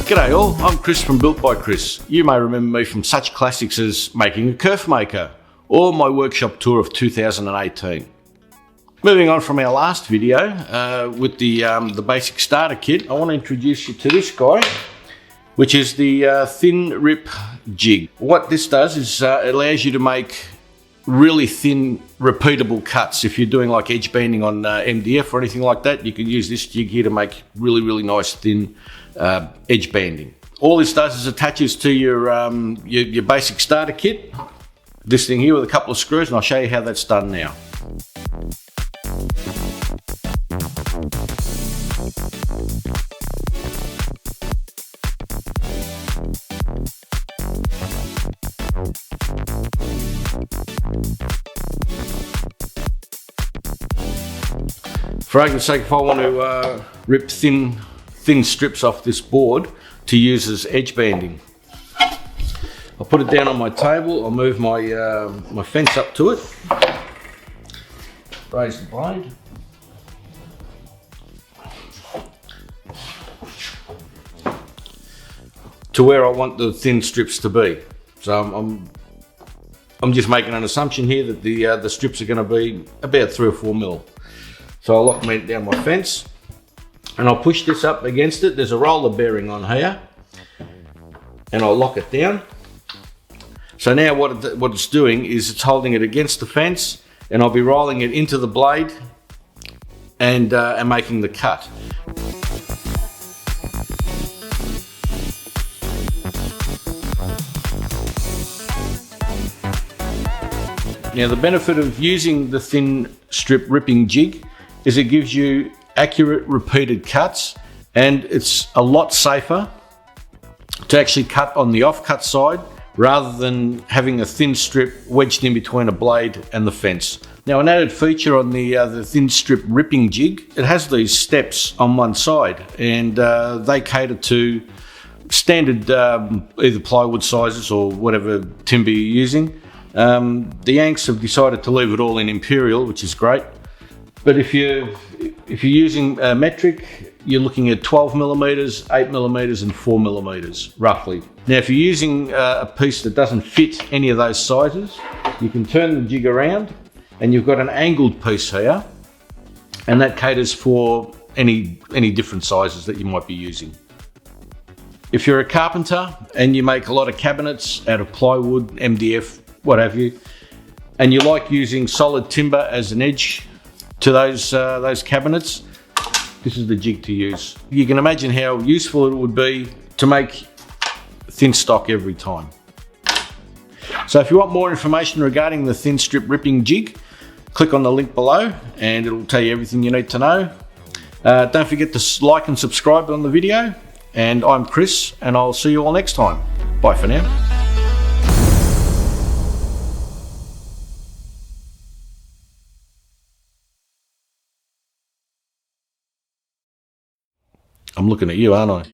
G'day all, I'm Chris from Built by Chris. You may remember me from such classics as making a kerf maker or my workshop tour of 2018. Moving on from our last video with the basic starter kit, I want to introduce you to this guy, which is the thin rip jig. What this does is it allows you to make really thin repeatable cuts. If you're doing like edge banding on MDF or anything like that, you can use this jig here to make really nice thin edge banding. All this does is attaches to your basic starter kit, this thing here with a couple of screws, and I'll show you how that's done now. For argument's sake, if I want to rip thin strips off this board to use as edge banding, I'll put it down on my table, I'll move my fence up to it, raise the blade, to where I want the thin strips to be. So I'm just making an assumption here that the strips are going to be about 3 or 4 mil. So I'll lock down my fence and I'll push this up against it. There's a roller bearing on here and I'll lock it down. So now what it's doing is it's holding it against the fence, and I'll be rolling it into the blade and making the cut. Now the benefit of using the thin strip ripping jig is it gives you accurate repeated cuts, and it's a lot safer to actually cut on the offcut side rather than having a thin strip wedged in between a blade and the fence. Now an added feature on the thin strip ripping jig, it has these steps on one side, and they cater to standard either plywood sizes or whatever timber you're using. The Yanks have decided to leave it all in imperial, which is great. But if you're using metric, you're looking at 12 millimeters, 8 millimeters, and 4 millimeters roughly. Now, if you're using a piece that doesn't fit any of those sizes, you can turn the jig around, and you've got an angled piece here, and that caters for any different sizes that you might be using. If you're a carpenter and you make a lot of cabinets out of plywood, MDF, what have you, and you like using solid timber as an edge to those cabinets, this is the jig to use. You can imagine how useful it would be to make thin stock every time. So if you want more information regarding the thin strip ripping jig, click on the link below and it'll tell you everything you need to know. Don't forget to like and subscribe on the video, and I'm Chris, and I'll see you all next time. Bye for now. I'm looking at you, aren't I?